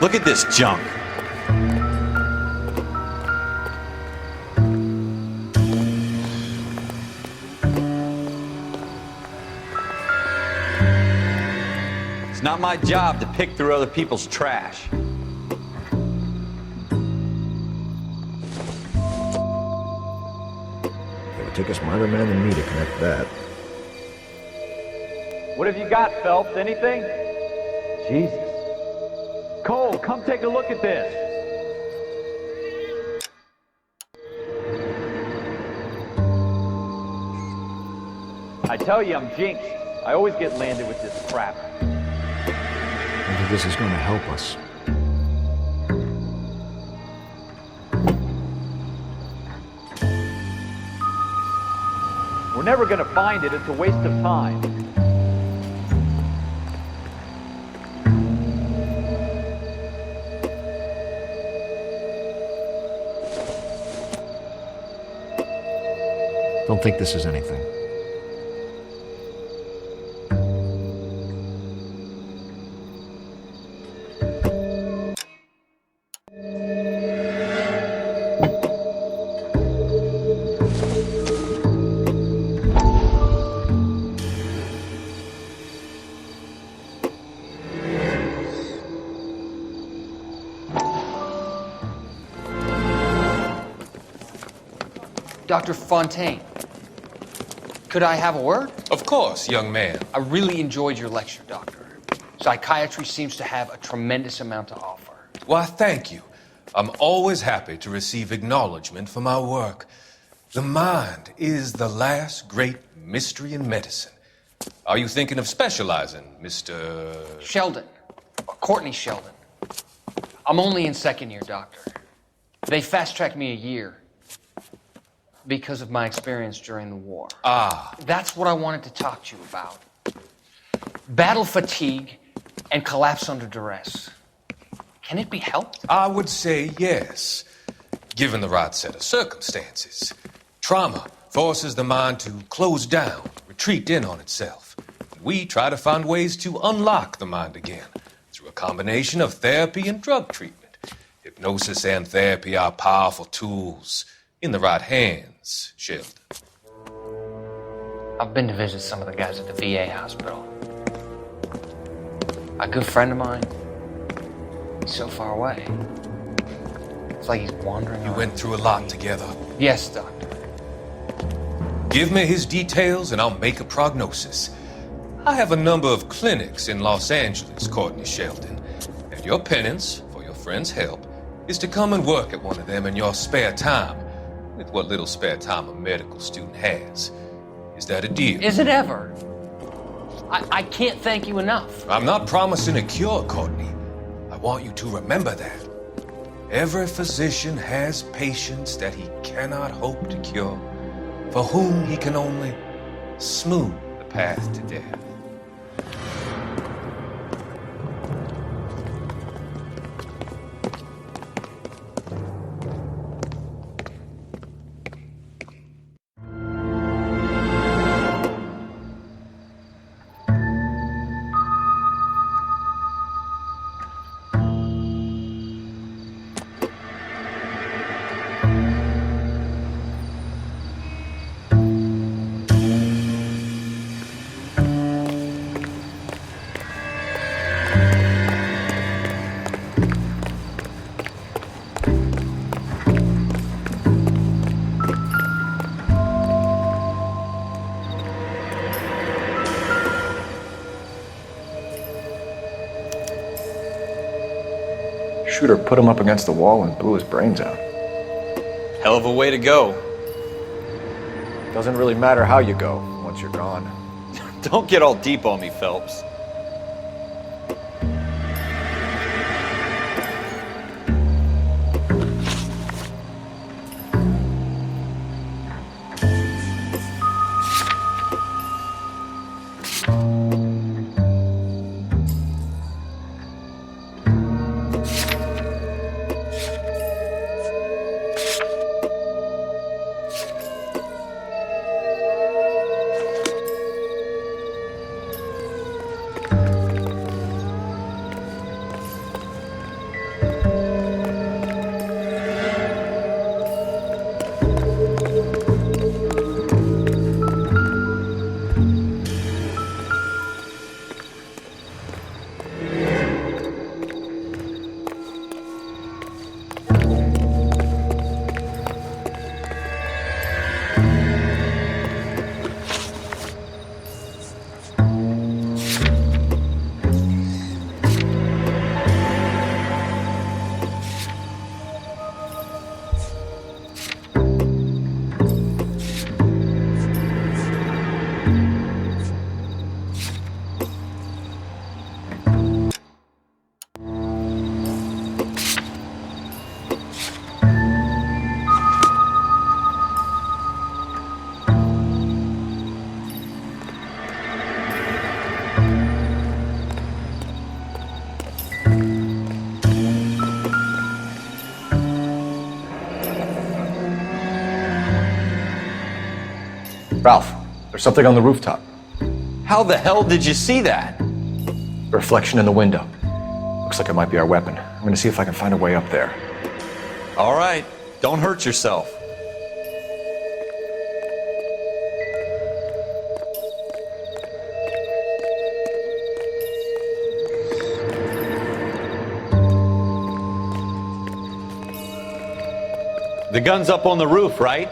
Look at this junk. It's not my job to pick through other people's trash. It would take a smarter man than me to connect that. What have you got, Phelps? Anything? Jesus. Cole, come take a look at this. I tell you, I'm jinxed. I always get landed with this crap. I think this is going to help us. We're never gonna find it. It's a waste of time. Don't think this is anything. Dr. Fontaine, could I have a word? Of course, young man. I really enjoyed your lecture, Doctor. Psychiatry seems to have a tremendous amount to offer. Why, thank you. I'm always happy to receive acknowledgement for my work. The mind is the last great mystery in medicine. Are you thinking of specializing, Mr. Sheldon, or Courtney Sheldon. I'm only in second year, Doctor. They fast-tracked me a year because of my experience during the war. Ah. That's what I wanted to talk to you about. Battle fatigue and collapse under duress. Can it be helped? I would say yes, given the right set of circumstances. Trauma forces the mind to close down, retreat in on itself. We try to find ways to unlock the mind again through a combination of therapy and drug treatment. Hypnosis and therapy are powerful tools in the right hands, Sheldon. I've been to visit some of the guys at the VA hospital. A good friend of mine, he's so far away. It's like he's wandering You around. went through a lot together. Yes, Doctor. Give me his details and I'll make a prognosis. I have a number of clinics in Los Angeles, Courtney Sheldon, and your penance, for your friend's help, is to come and work at one of them in your spare time, with what little spare time a medical student has. Is that a deal? Is it ever? I can't thank you enough. I'm not promising a cure, Courtney. I want you to remember that. Every physician has patients that he cannot hope to cure, for whom he can only smooth the path to death. Shooter put him up against the wall and blew his brains out. Hell of a way to go. Doesn't really matter how you go once you're gone. Don't get all deep on me, Phelps. Ralph, there's something on the rooftop. How the hell did you see that? A reflection in the window. Looks like it might be our weapon. I'm gonna see if I can find a way up there. All right, don't hurt yourself. The gun's up on the roof, right?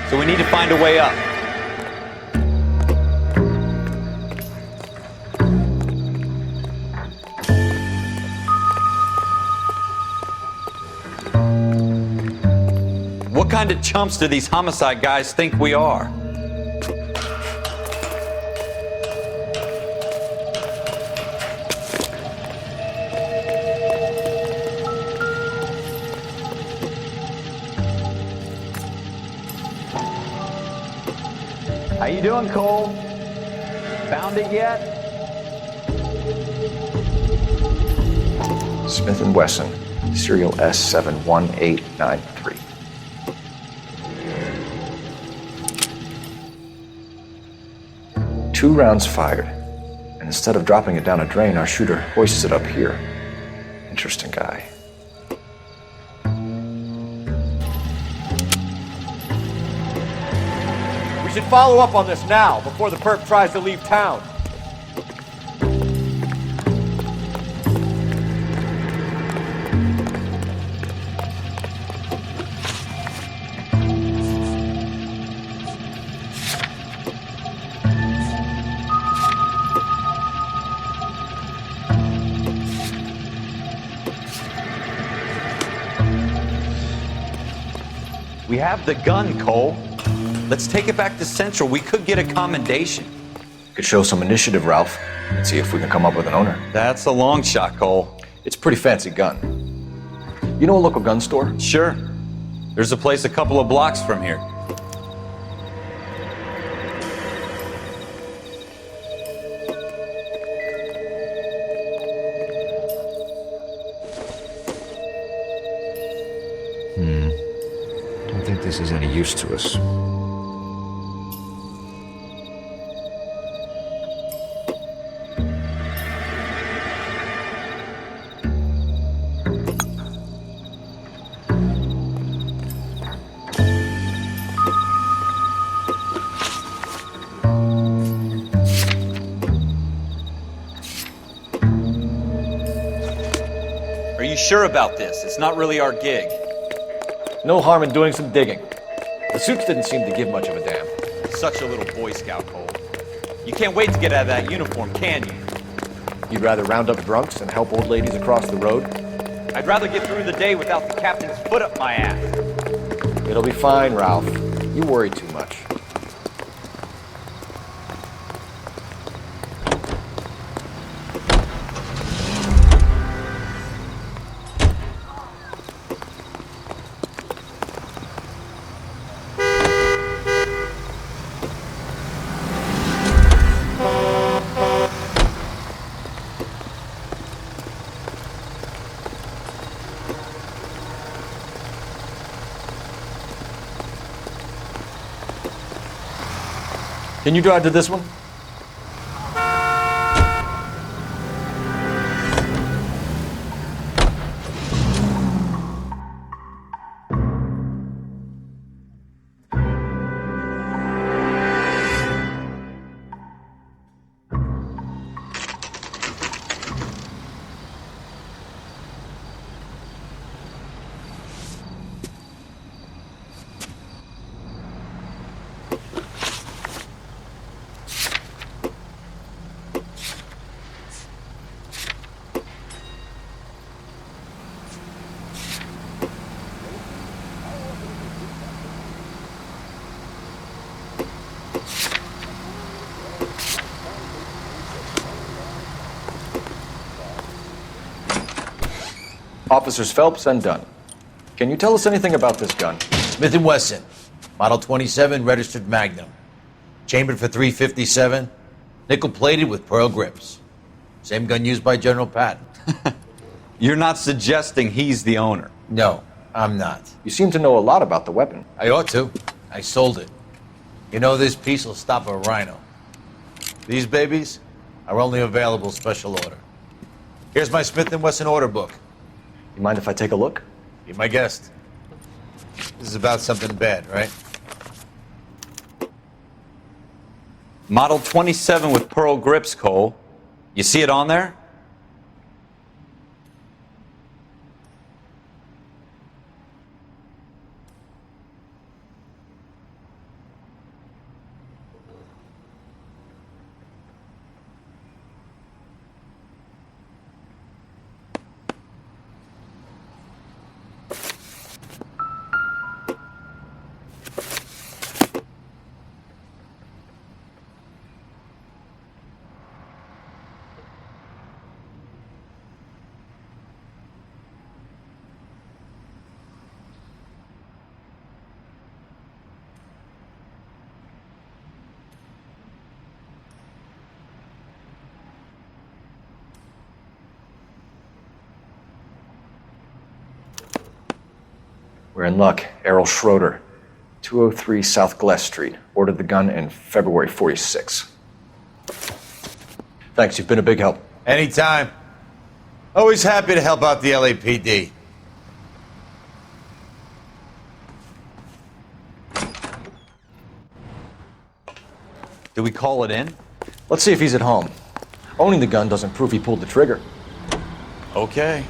So we need to find a way up. What kind of chumps do these homicide guys think we are? How you doing, Cole? Found it yet? Smith & Wesson, serial S71893. Two rounds fired, and instead of dropping it down a drain, our shooter hoists it up here. Interesting guy. We should follow up on this now, before the perp tries to leave town. We have the gun, Cole. Let's take it back to Central. We could get a commendation. Could show some initiative, Ralph, and see if we can come up with an owner. That's a long shot, Cole. It's a pretty fancy gun. You know a local gun store? Sure. There's a place a couple of blocks from here. Don't think this is any use to us. Are you sure about this? It's not really our gig. No harm in doing some digging. The suits didn't seem to give much of a damn. Such a little Boy Scout, Cole. You can't wait to get out of that uniform, can you? You'd rather round up drunks and help old ladies across the road? I'd rather get through the day without the captain's foot up my ass. It'll be fine, Ralph. You worry too much. Can you drive to this one? Officers Phelps and Dunn. Can you tell us anything about this gun? Smith & Wesson, Model 27 registered Magnum. Chambered for .357, nickel-plated with pearl grips. Same gun used by General Patton. You're not suggesting he's the owner. No, I'm not. You seem to know a lot about the weapon. I ought to. I sold it. You know, this piece will stop a rhino. These babies are only available special order. Here's my Smith & Wesson order book. You mind if I take a look? Be my guest. This is about something bad, right? Model 27 with pearl grips, Cole. You see it on there? We're in luck. Errol Schroeder, 203 South Glass Street. Ordered the gun in February '46. Thanks, you've been a big help. Anytime. Always happy to help out the LAPD. Do we call it in? Let's see if he's at home. Owning the gun doesn't prove he pulled the trigger. Okay.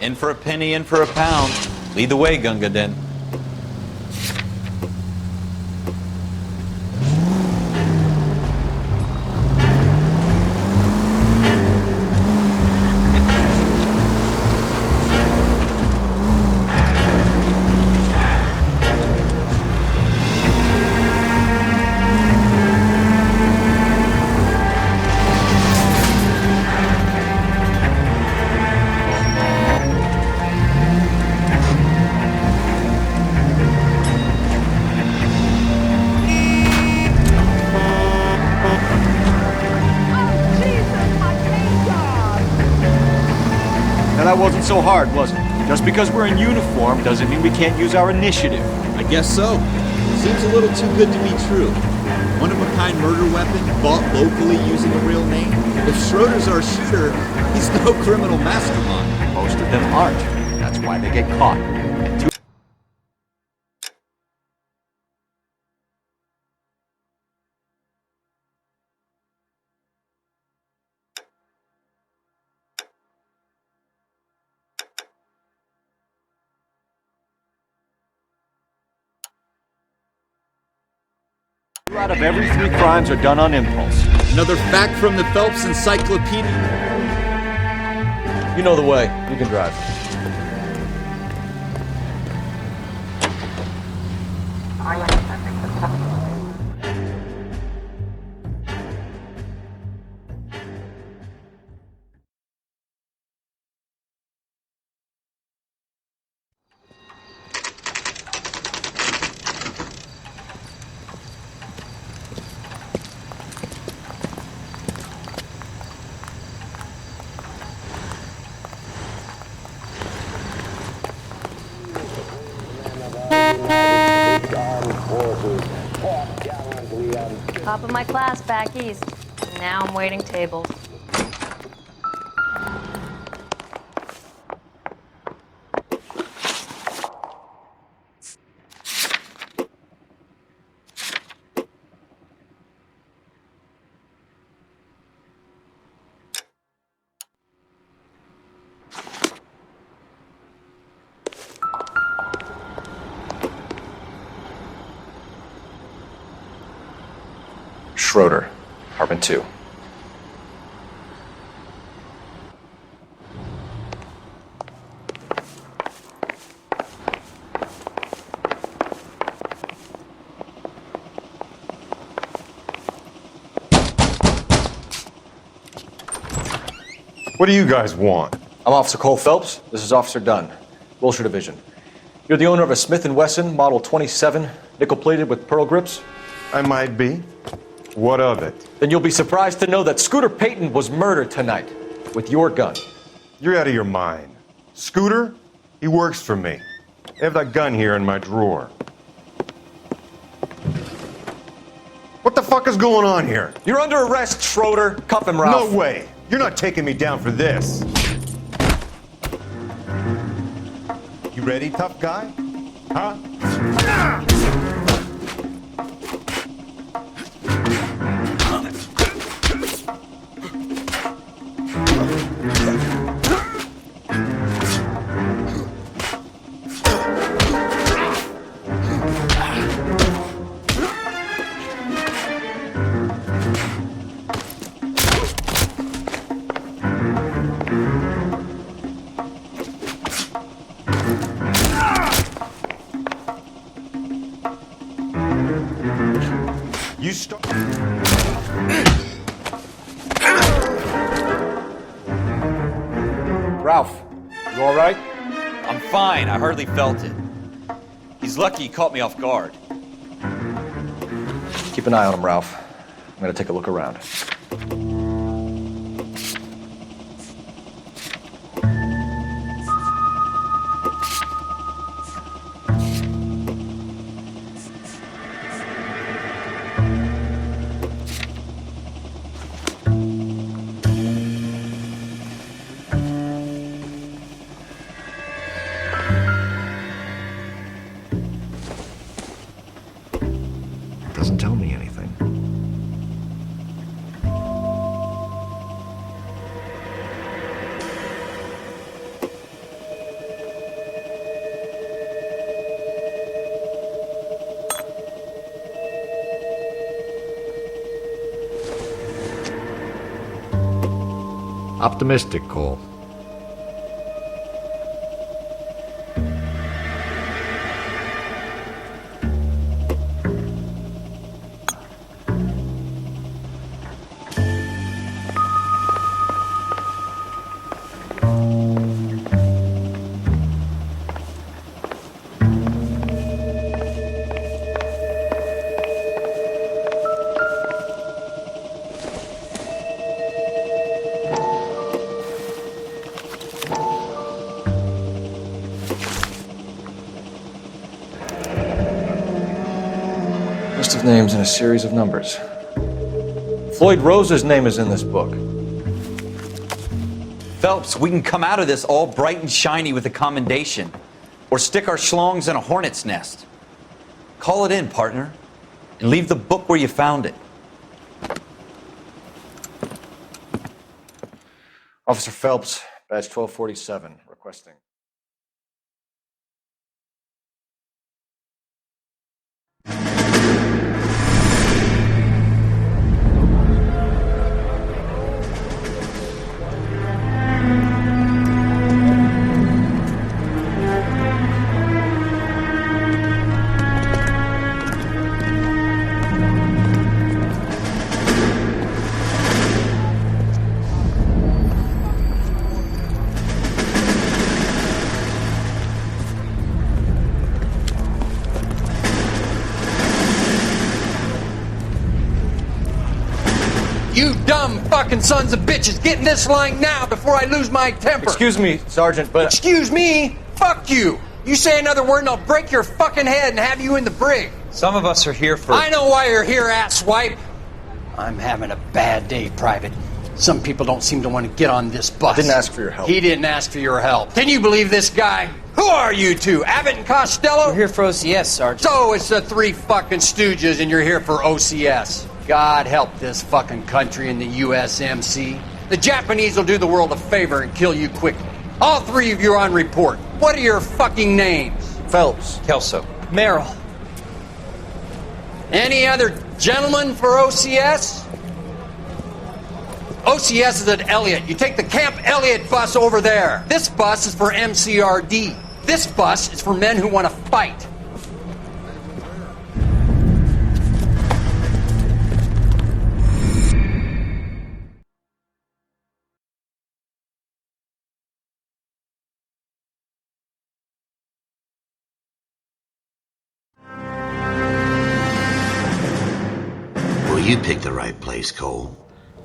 In for a penny, in for a pound. Lead the way, Gunga Din. That wasn't so hard, was it? Just because we're in uniform doesn't mean we can't use our initiative. I guess so. Seems a little too good to be true. One-of-a-kind murder weapon, bought locally using a real name. If Schroeder's our shooter, he's no criminal mastermind. Most of them aren't. That's why they get caught. Two out of every 3 crimes are done on impulse. Another fact from the Phelps Encyclopedia. You know the way. You can drive. Top of my class back east. Now I'm waiting tables. Schroeder, apartment 2. What do you guys want? I'm Officer Cole Phelps. This is Officer Dunn, Wilshire Division. You're the owner of a Smith & Wesson Model 27, nickel-plated with pearl grips? I might be. What of it? Then you'll be surprised to know that Scooter Payton was murdered tonight with your gun. You're out of your mind. Scooter? He works for me. I have that gun here in my drawer. What the fuck is going on here? You're under arrest, Schroeder. Cuff him, Ralph. No way. You're not taking me down for this. You ready, tough guy? Huh? You start. Ralph, you all right? I'm fine. I hardly felt it. He's lucky he caught me off guard. Keep an eye on him, Ralph. I'm gonna take a look around. Doesn't tell me anything. Optimistic, Cole. List of names and a series of numbers. Floyd Rose's name is in this book. Phelps, we can come out of this all bright and shiny with a commendation. Or stick our schlongs in a hornet's nest. Call it in, partner. And leave the book where you found it. Officer Phelps, badge 1247, requesting. You dumb fucking sons of bitches, get in this line now before I lose my temper. Excuse me, Sergeant, but... Excuse me? Fuck you. You say another word and I'll break your fucking head and have you in the brig. Some of us are here for... I know why you're here, asswipe. I'm having a bad day, Private. Some people don't seem to want to get on this bus. I didn't ask for your help. He didn't ask for your help. Can you believe this guy? Who are you two? Abbott and Costello? We're here for OCS, Sergeant. So it's the three fucking stooges and you're here for OCS. God help this fucking country and the USMC. The Japanese will do the world a favor and kill you quickly. All three of you are on report. What are your fucking names? Phelps. Kelso. Merrill. Any other gentlemen for OCS? OCS is at Elliott. You take the Camp Elliott bus over there. This bus is for MCRD. This bus is for men who want to fight. you picked the right place, Cole.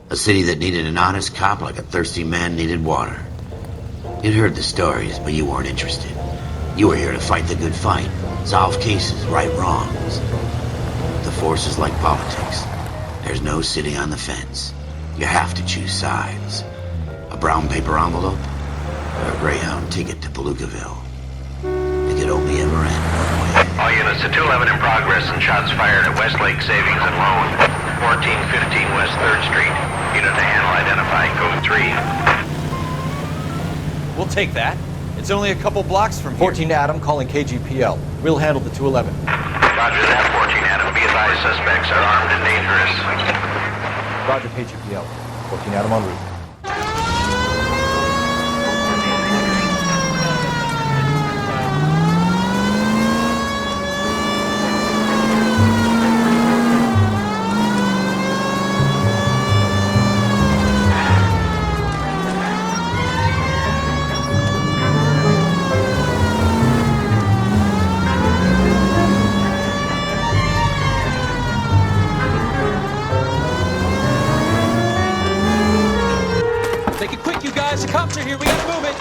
A city that needed an honest cop like a thirsty man needed water. You'd heard the stories, but you weren't interested. You were here to fight the good fight, solve cases, right wrongs. The force is like politics. There's no sitting on the fence. You have to choose sides. A brown paper envelope or a Greyhound ticket to Palookaville. It could only ever end one way. All units to 211 in progress and shots fired at Westlake Savings and Loan, 1415 West 3rd Street. Unit to handle identifying code 3. We'll take that. It's only a couple blocks from here. 14 Adam calling KGPL. We'll handle the 211. Roger that, 14 Adam. Be advised, suspects are armed and dangerous. Roger, KGPL. 14 Adam en route. The cops are here. We gotta move it.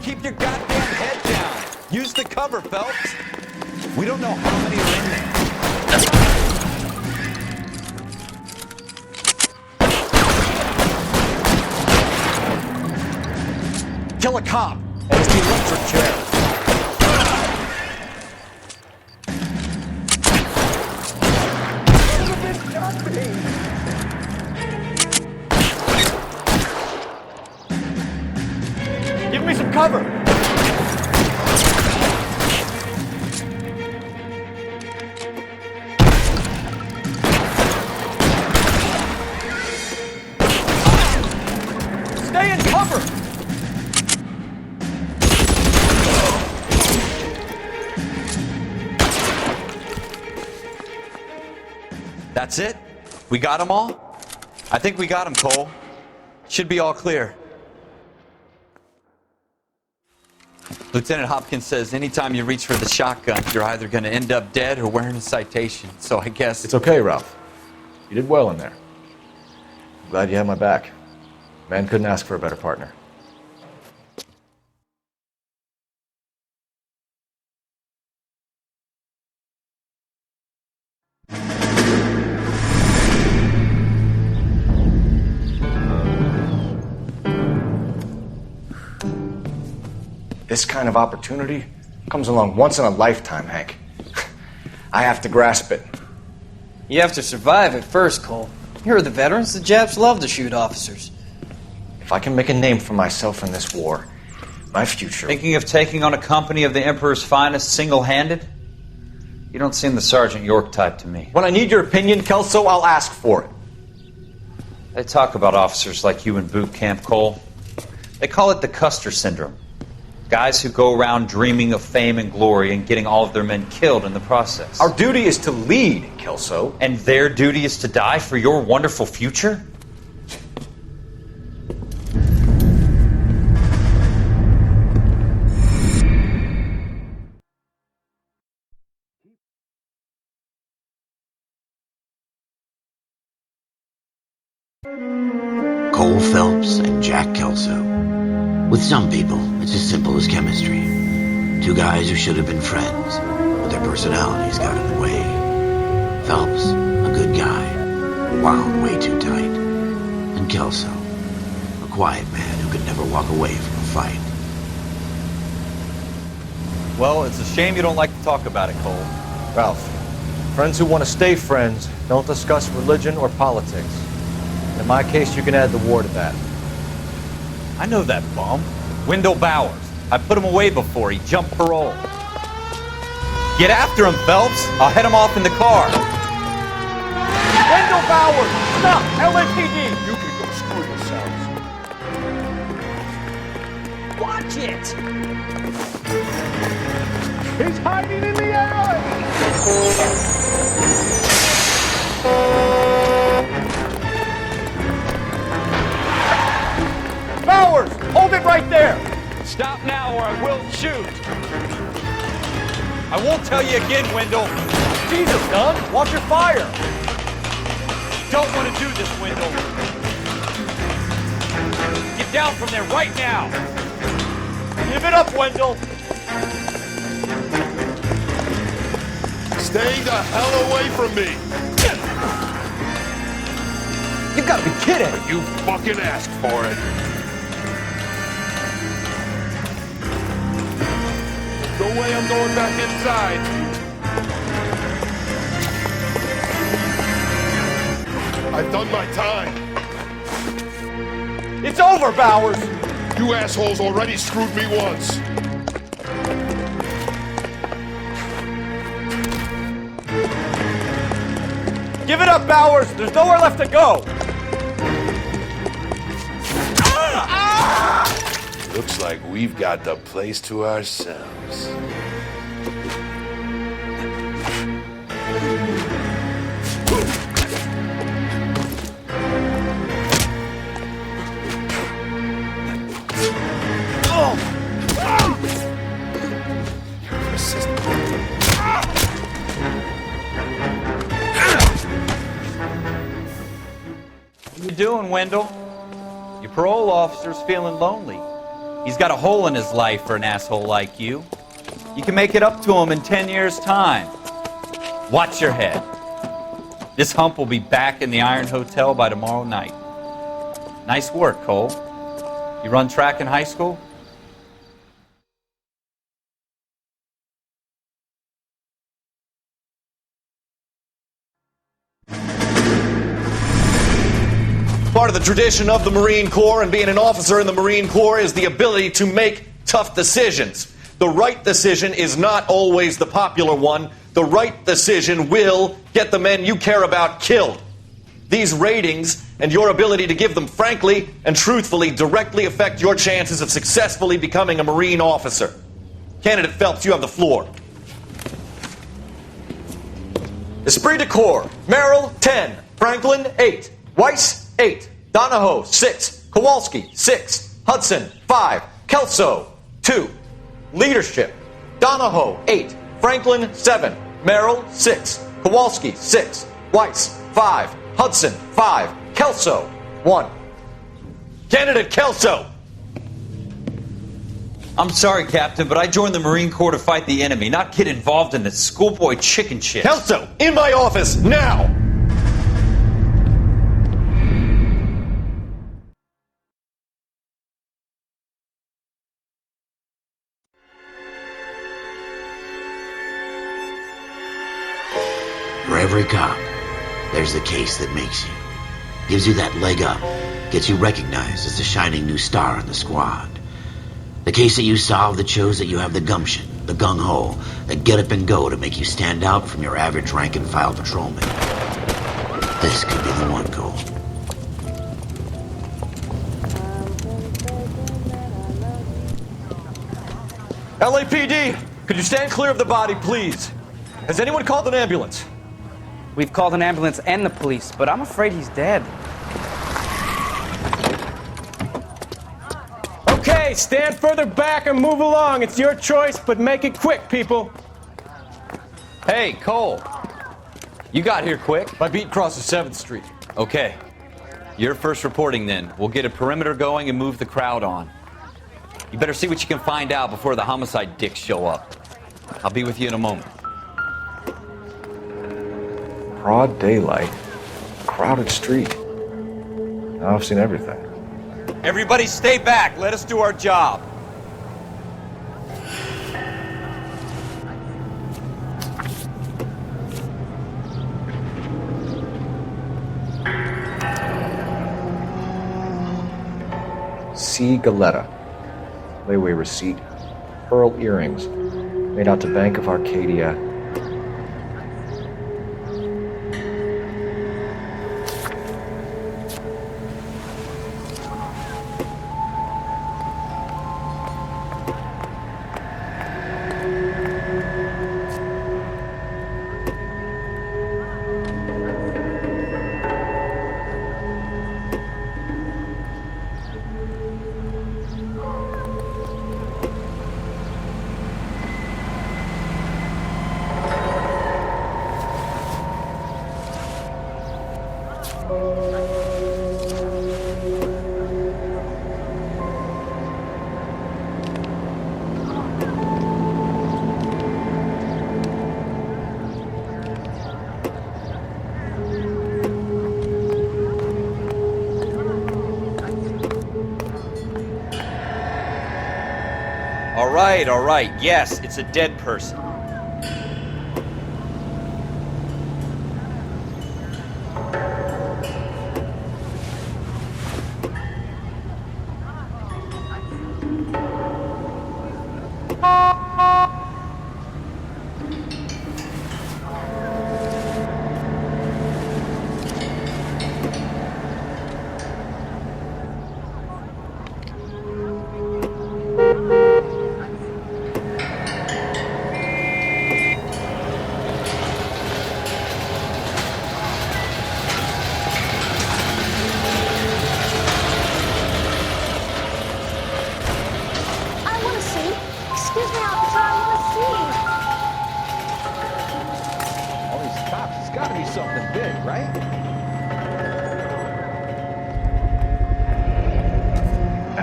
Keep your goddamn head down. Use the cover, Phelps. We don't know how many are in there. Kill a cop and it's the electric chair. Give me some cover. Stay in cover. That's it? We got them all? I think we got them, Cole. Should be all clear. Lieutenant Hopkins says anytime you reach for the shotgun, you're either going to end up dead or wearing a citation. So I guess... It's okay, Ralph. You did well in there. I'm glad you had my back. Man couldn't ask for a better partner. This kind of opportunity comes along once in a lifetime, Hank. I have to grasp it. You have to survive it first, Cole. Here are the veterans. The Japs love to shoot officers. If I can make a name for myself in this war, my future... Thinking of taking on a company of the Emperor's finest single-handed? You don't seem the Sergeant York type to me. When I need your opinion, Kelso, I'll ask for it. They talk about officers like you in boot camp, Cole. They call it the Custer Syndrome. Guys who go around dreaming of fame and glory and getting all of their men killed in the process. Our duty is to lead, Kelso. And their duty is to die for your wonderful future? Cole Phelps and Jack Kelso. With some people, it's as simple as chemistry. Two guys who should have been friends, but their personalities got in the way. Phelps, a good guy, wound way too tight. And Kelso, a quiet man who could never walk away from a fight. Well, it's a shame you don't like to talk about it, Cole. Ralph, friends who want to stay friends don't discuss religion or politics. In my case, you can add the war to that. I know that bum. Wendell Bowers. I put him away before. He jumped parole. Get after him, Phelps. I'll head him off in the car. Wendell Bowers! Stop! LAPD! You can go screw yourselves. Watch it! He's hiding in the alley! Bowers! Hold it right there! Stop now or I will shoot! I won't tell you again, Wendell. Jesus, Dunn! Watch your fire! Don't want to do this, Wendell. Get down from there right now! Give it up, Wendell! Stay the hell away from me! You've got to be kidding! You fucking asked for it! No way I'm going back inside! I've done my time! It's over, Bowers! You assholes already screwed me once! Give it up, Bowers! There's nowhere left to go! Looks like we've got the place to ourselves. What you doing, Wendell? Your parole officer's feeling lonely. He's got a hole in his life for an asshole like you. You can make it up to him in 10 years' time. Watch your head. This hump will be back in the Iron Hotel by tomorrow night. Nice work, Cole. You run track in high school? Part of the tradition of the Marine Corps and being an officer in the Marine Corps is the ability to make tough decisions. The right decision is not always the popular one. The right decision will get the men you care about killed. These ratings and your ability to give them frankly and truthfully directly affect your chances of successfully becoming a Marine officer. Candidate Phelps, you have the floor. Esprit de Corps, Merrill 10, Franklin 8, Weiss 8, Donahoe 6, Kowalski 6, Hudson 5, Kelso 2. Leadership, Donahoe 8, Franklin 7, Merrill 6, Kowalski 6, Weiss 5, Hudson 5, Kelso 1. Candidate Kelso! I'm sorry, Captain, but I joined the Marine Corps to fight the enemy, not get involved in this schoolboy chicken shit. Kelso, in my office, now! For every cop, there's the case that makes you. Gives you that leg up, gets you recognized as the shining new star in the squad. The case that you solve that shows that you have the gumption, the gung-ho, the get up and go to make you stand out from your average rank-and-file patrolman. This could be the one, Cole. LAPD, could you stand clear of the body, please? Has anyone called an ambulance? We've called an ambulance and the police, but I'm afraid he's dead. Okay, stand further back and move along. It's your choice, but make it quick, people. Hey, Cole. You got here quick. My beat crosses 7th Street. Okay. You're first reporting then. We'll get a perimeter going and move the crowd on. You better see what you can find out before the homicide dicks show up. I'll be with you in a moment. Broad daylight, crowded street. Now I've seen everything. Everybody stay back. Let us do our job. C. Galetta. Layaway receipt. Pearl earrings. Made out to Bank of Arcadia. All right. Yes, it's a dead person.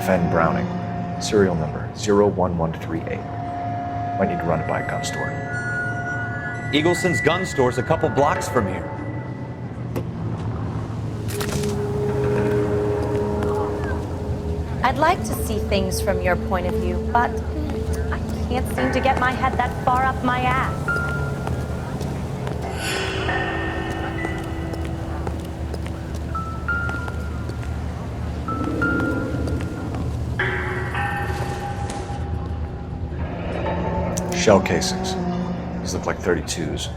FN Browning, serial number 01138. Might need to run it by a gun store. Eagleson's gun store's a couple blocks from here. I'd like to see things from your point of view, but I can't seem to get my head that far up my ass. Shell casings. These look like 32s.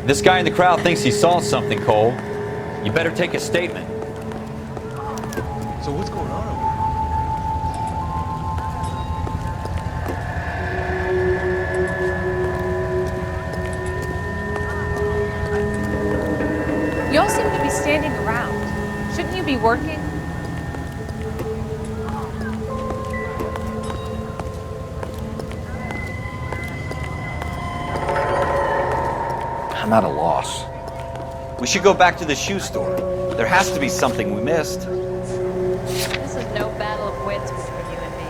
This guy in the crowd thinks he saw something, Cole. You better take a statement. So what's going on over here? You all seem to be standing around. Shouldn't you be working? I'm at a loss. We should go back to the shoe store. There has to be something we missed. This is no battle of wits between you and me.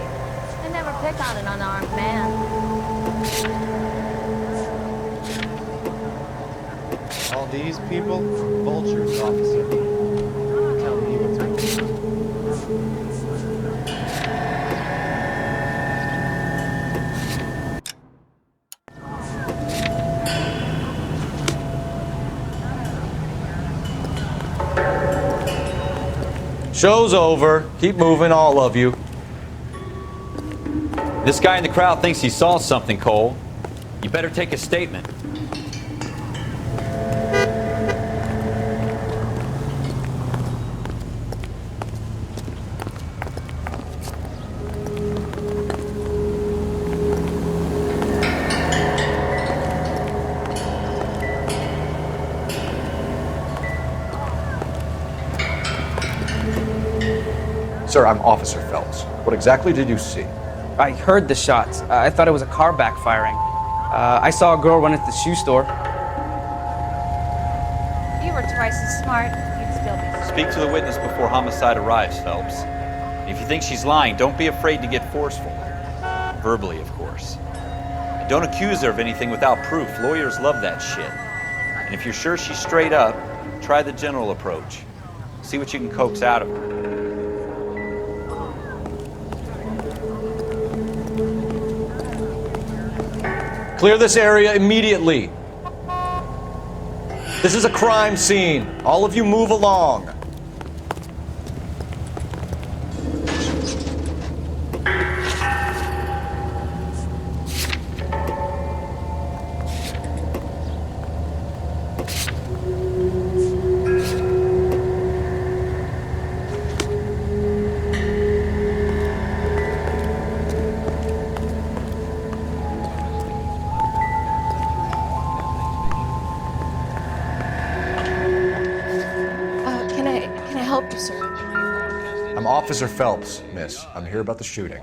I never pick on an unarmed man. All these people? Vultures, officer. Tell me what's going on. Show's over. Keep moving, all of you. This guy in the crowd thinks he saw something, Cole. You better take a statement. Sir, I'm Officer Phelps. What exactly did you see? I heard the shots. I thought it was a car backfiring. I saw a girl run into the shoe store. If you were twice as smart, you'd still be smart. Speak to the witness before homicide arrives, Phelps. If you think she's lying, don't be afraid to get forceful. Verbally, of course. And don't accuse her of anything without proof. Lawyers love that shit. And if you're sure she's straight up, try the general approach. See what you can coax out of her. Clear this area immediately. This is a crime scene. All of you move along. Can I help you, sir? I'm Officer Phelps, miss. I'm here about the shooting.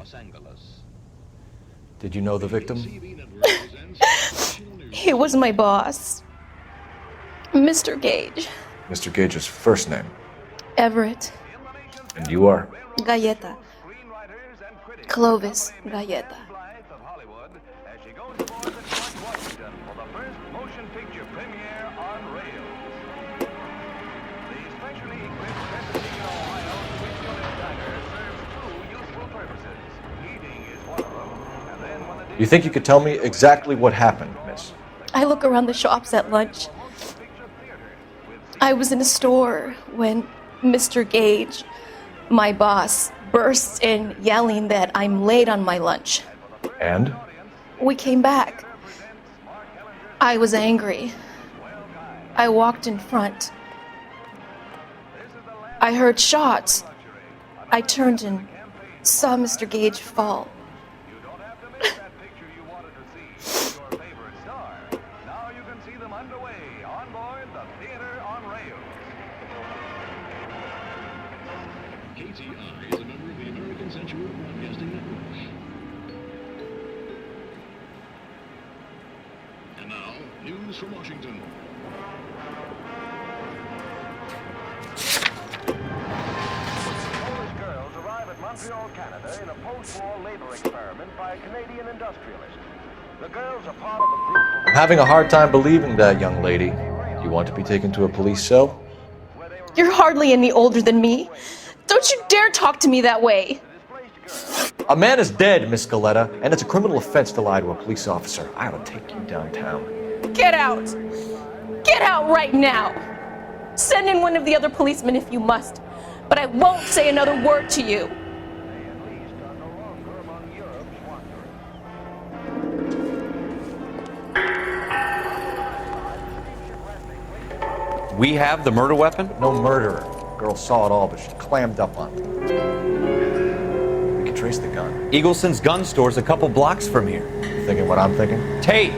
Did you know the victim? He was my boss, Mr. Gage. Mr. Gage's first name. Everett. And you are? Galleta. Clovis Galleta. You think you could tell me exactly what happened, miss? I look around the shops at lunch. I was in a store when Mr. Gage, my boss, bursts in yelling that I'm late on my lunch. And? We came back. I was angry. I walked in front. I heard shots. I turned and saw Mr. Gage fall. And now, news from Washington. Polish girls arrive at Montreal, Canada in a post-war labor experiment by a Canadian industrialist. The girls are part of a group of... I'm having a hard time believing that, young lady. You want to be taken to a police cell? You're hardly any older than me. Don't you dare talk to me that way. A man is dead, Miss Galleta, and it's a criminal offense to lie to a police officer. I ought to take you downtown. Get out! Get out right now! Send in one of the other policemen if you must, but I won't say another word to you. We have the murder weapon? No murderer. Girl saw it all, but she clammed up on it. We can trace the gun. Eagleson's gun store's a couple blocks from here. You thinking what I'm thinking? Tate,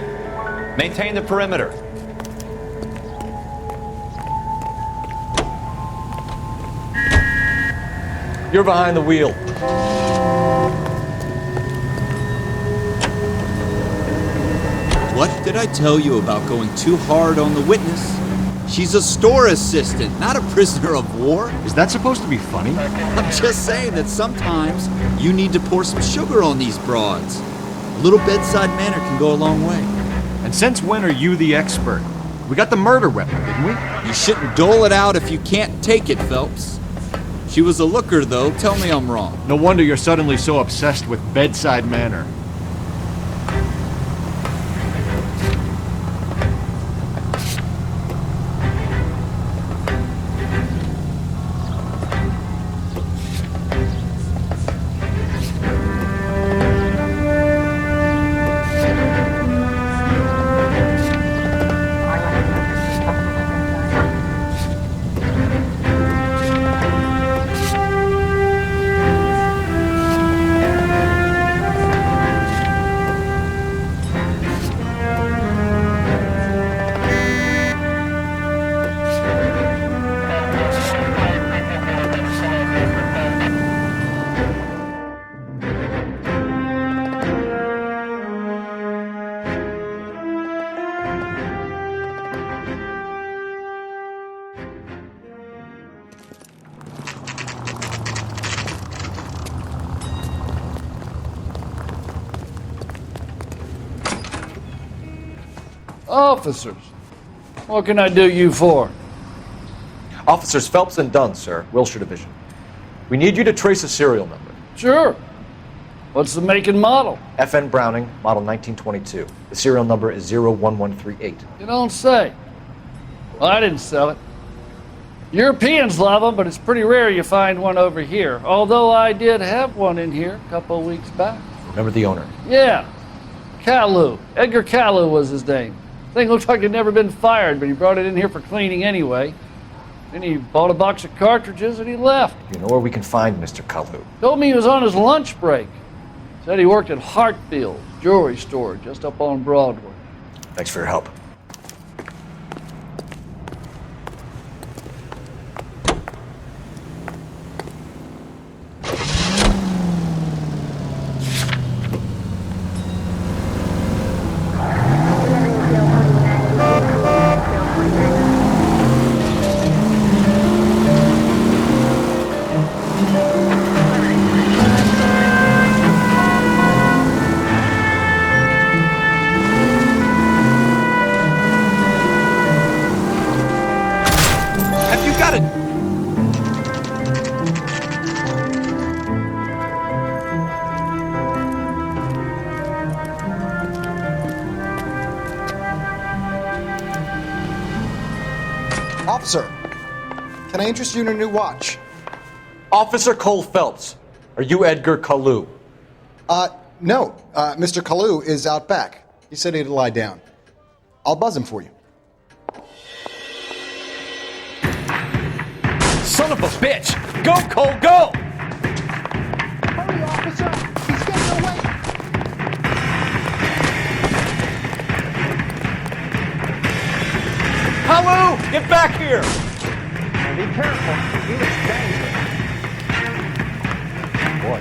maintain the perimeter. You're behind the wheel. What did I tell you about going too hard on the witness? She's a store assistant, not a prisoner of war. Is that supposed to be funny? I'm just saying that sometimes you need to pour some sugar on these broads. A little bedside manner can go a long way. And since when are you the expert? We got the murder weapon, didn't we? You shouldn't dole it out if you can't take it, Phelps. She was a looker, though. Tell me I'm wrong. No wonder you're suddenly so obsessed with bedside manner. Officers, What can I do you for? Officers Phelps and Dunn, sir, Wilshire Division. We need you to trace a serial number. Sure. What's the make and model? FN Browning, model 1922. The serial number is 01138. You don't say. Well, I didn't sell it. Europeans love them, but it's pretty rare you find one over here. Although I did have one in here a couple of weeks back. Remember the owner? Yeah. Kalu. Edgar Kalu was his name. Thing looked like it'd never been fired, but he brought it in here for cleaning anyway. Then he bought a box of cartridges and he left. You know where we can find Mr. Kalu? Told me he was on his lunch break. Said he worked at Hartfield jewelry store just up on Broadway. Thanks for your help. Officer, can I interest you in a new watch? Officer Cole Phelps, are you Edgar Kalu? No. Mr. Kalu is out back. He said he'd lie down. I'll buzz him for you. Son of a bitch! Go, Cole, go! Hurry, officer! He's getting away! Kalu, get back here! Be careful. He looks dangerous. Boy.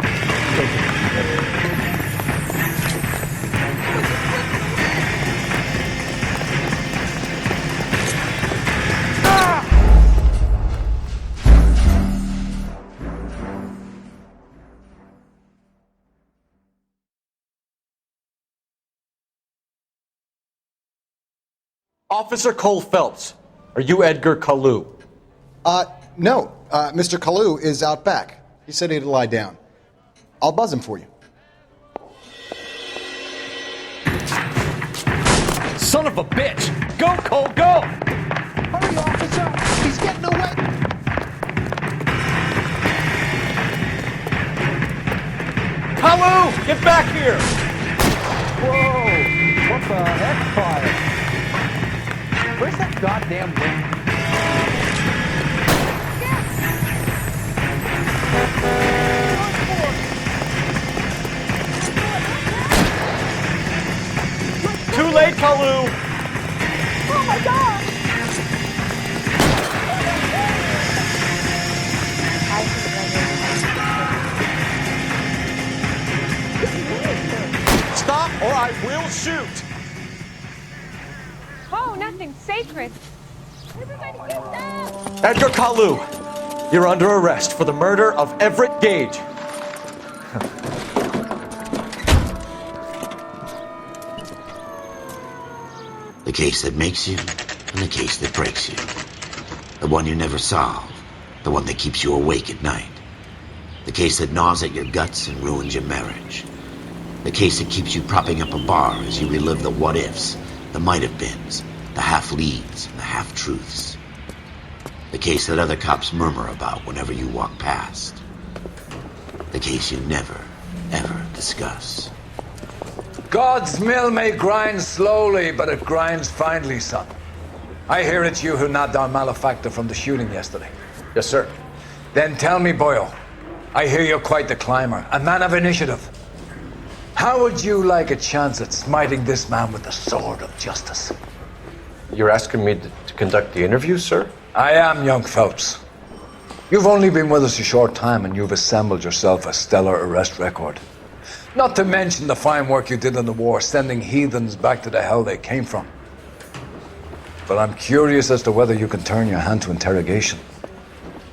Officer Cole Phelps, are you Edgar Kalu? No. Mr. Kalu is out back. He said he'd lie down. I'll buzz him for you. Son of a bitch! Go, Cole, go! Hurry, officer! He's getting away! Kalu, get back here! Whoa! What the heck, fire? Where's that goddamn wind? Too late, Kalu! Oh my god! Stop or I will shoot! Oh, nothing sacred. Everybody get down! Edgar Kalu, you're under arrest for the murder of Everett Gage. The case that makes you and the case that breaks you. The one you never solve. The one that keeps you awake at night. The case that gnaws at your guts and ruins your marriage. The case that keeps you propping up a bar as you relive the what-ifs, the might-have-beens, the half-leads, and the half-truths. The case that other cops murmur about whenever you walk past. The case you never, ever discuss. God's mill may grind slowly, but it grinds finely, son. I hear it's you who nabbed our malefactor from the shooting yesterday. Yes, sir. Then tell me, Boyle, I hear you're quite the climber, a man of initiative. How would you like a chance at smiting this man with the sword of justice? You're asking me to conduct the interview, sir? I am, young Phelps. You've only been with us a short time and you've assembled yourself a stellar arrest record. Not to mention the fine work you did in the war, sending heathens back to the hell they came from. But I'm curious as to whether you can turn your hand to interrogation.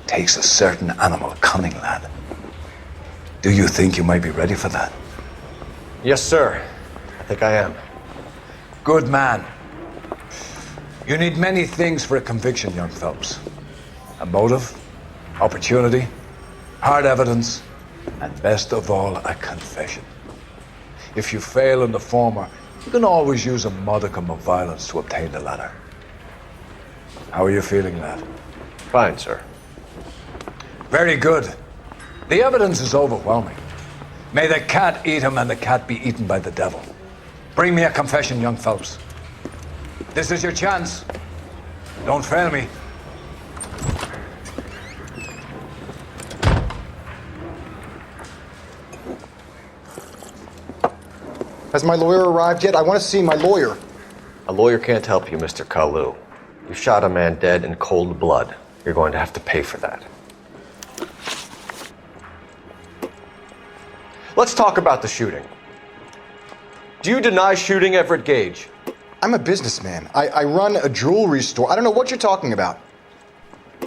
Takes a certain animal cunning, lad. Do you think you might be ready for that? Yes, sir. I think I am. Good man. You need many things for a conviction, young Phelps. A motive, opportunity, hard evidence, and best of all, a confession. If you fail in the former, you can always use a modicum of violence to obtain the latter. How are you feeling, lad? Fine, sir. Very good. The evidence is overwhelming. May the cat eat him and the cat be eaten by the devil. Bring me a confession, young Phelps. This is your chance. Don't fail me. Has my lawyer arrived yet? I want to see my lawyer. A lawyer can't help you, Mr. Kalu. You shot a man dead in cold blood. You're going to have to pay for that. Let's talk about the shooting. Do you deny shooting Everett Gage? I'm a businessman. I run a jewelry store. I don't know what you're talking about.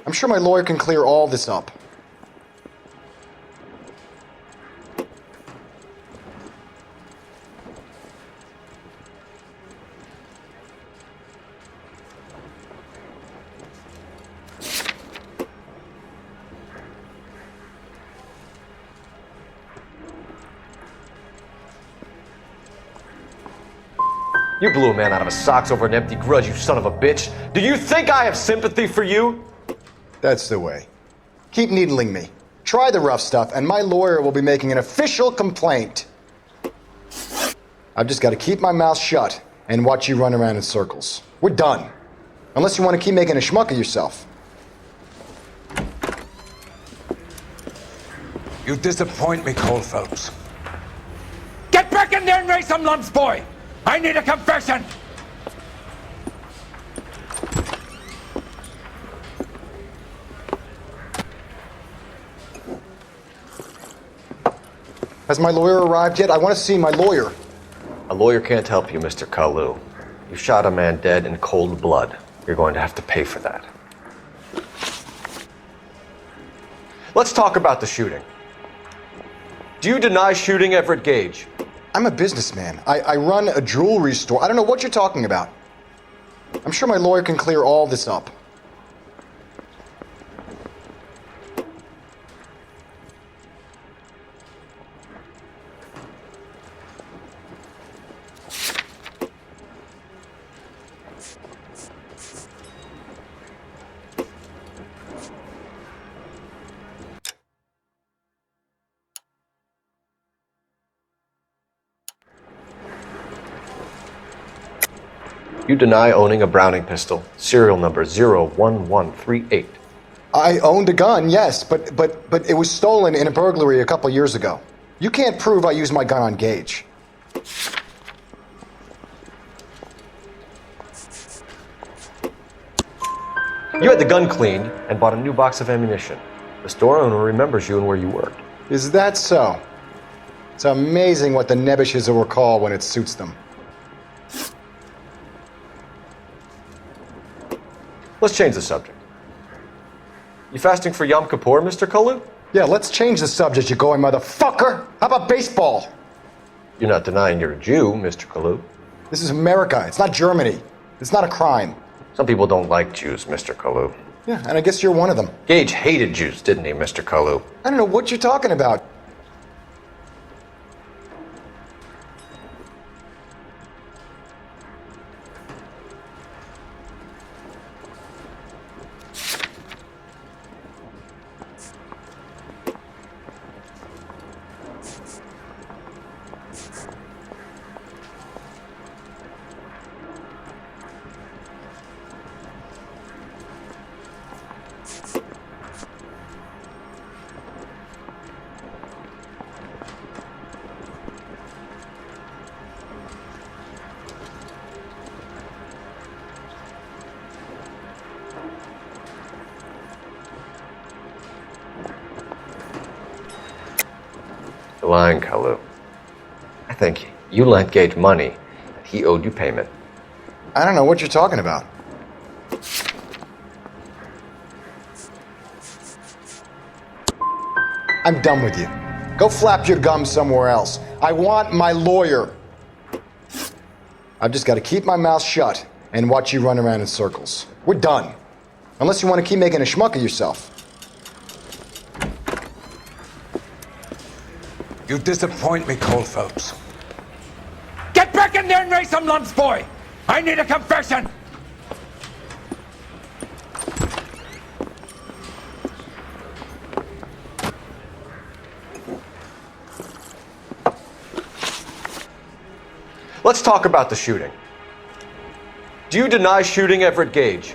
I'm sure my lawyer can clear all this up. You blew a man out of his socks over an empty grudge, you son of a bitch. Do you think I have sympathy for you? That's the way. Keep needling me. Try the rough stuff, and my lawyer will be making an official complaint. I've just got to keep my mouth shut and watch you run around in circles. We're done. Unless you want to keep making a schmuck of yourself. You disappoint me, Cole Phelps. Get back in there and raise some lumps, boy! I need a confession! Has my lawyer arrived yet? I want to see my lawyer. A lawyer can't help you, Mr. Kalu. You shot a man dead in cold blood. You're going to have to pay for that. Let's talk about the shooting. Do you deny shooting Everett Gage? I'm a businessman. I run a jewelry store. I don't know what you're talking about. I'm sure my lawyer can clear all this up. You deny owning a Browning pistol, serial number 01138. I owned a gun, yes, but it was stolen in a burglary a couple years ago. You can't prove I used my gun on Gage. You had the gun cleaned and bought a new box of ammunition. The store owner remembers you and where you worked. Is that so? It's amazing what the nebbishes will recall when it suits them. Let's change the subject. You fasting for Yom Kippur, Mr. Kalu? Yeah, let's change the subject, you going motherfucker. How about baseball? You're not denying you're a Jew, Mr. Kalu. This is America. It's not Germany. It's not a crime. Some people don't like Jews, Mr. Kalu. Yeah, and I guess you're one of them. Gage hated Jews, didn't he, Mr. Kalu? I don't know what you're talking about. You're lying, Kalu. I think you lent Gage money and he owed you payment. I don't know what you're talking about. I'm done with you. Go flap your gums somewhere else. I want my lawyer. I've just got to keep my mouth shut and watch you run around in circles. We're done. Unless you want to keep making a schmuck of yourself. You disappoint me, Cole Phelps. Get back in there and raise some lumps, boy! I need a confession! Let's talk about the shooting. Do you deny shooting Everett Gage?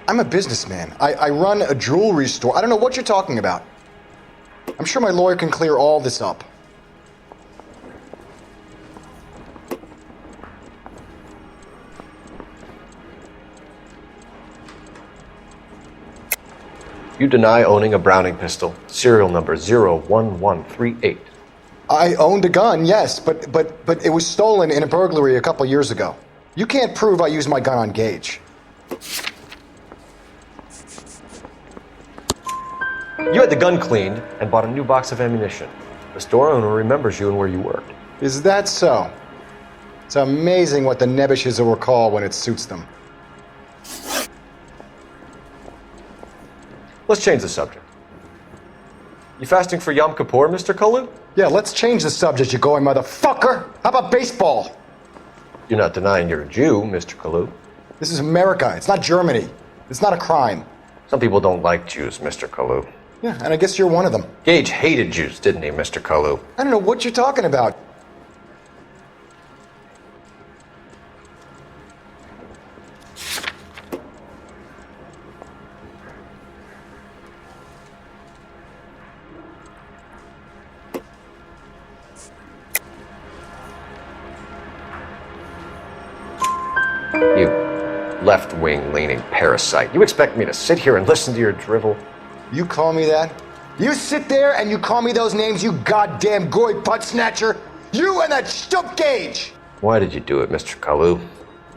I'm a businessman. I run a jewelry store. I don't know what you're talking about. I'm sure my lawyer can clear all this up. You deny owning a Browning pistol, serial number 01138. I owned a gun, yes, but it was stolen in a burglary a couple years ago. You can't prove I used my gun on Gage. You had the gun cleaned and bought a new box of ammunition. The store owner remembers you and where you worked. Is that so? It's amazing what the nebbishes will recall when it suits them. Let's change the subject. You fasting for Yom Kippur, Mr. Kalu? Yeah, let's change the subject, you going motherfucker. How about baseball? You're not denying you're a Jew, Mr. Kalu. This is America. It's not Germany. It's not a crime. Some people don't like Jews, Mr. Kalu. Yeah, and I guess you're one of them. Gage hated Jews, didn't he, Mr. Kalu? I don't know what you're talking about. You left-wing leaning parasite. You expect me to sit here and listen to your drivel? You call me that? You sit there and you call me those names, you goddamn goy butt snatcher? You and that shtup Gage! Why did you do it, Mr. Kalu?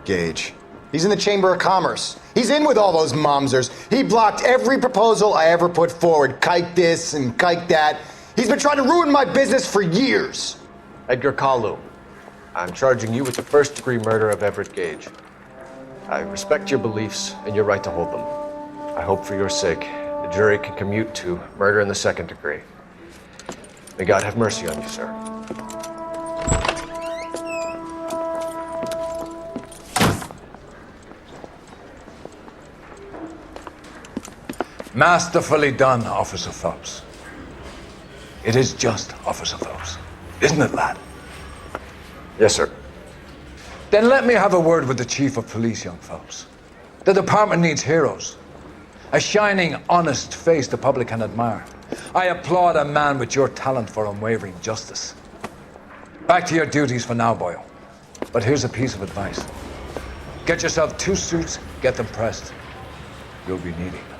Gage. He's in the Chamber of Commerce. He's in with all those momsers. He blocked every proposal I ever put forward. Kike this and kike that. He's been trying to ruin my business for years. Edgar Kalu, I'm charging you with the first-degree murder of Everett Gage. I respect your beliefs and your right to hold them. I hope for your sake the jury can commute to murder in the second degree. May God have mercy on you, sir. Masterfully done, Officer Phelps. It is just Officer Phelps, isn't it, lad? Yes, sir. Then let me have a word with the Chief of Police, young Phelps. The department needs heroes. A shining, honest face the public can admire. I applaud a man with your talent for unwavering justice. Back to your duties for now, boyo. But here's a piece of advice. Get yourself 2 suits, get them pressed. You'll be needing them.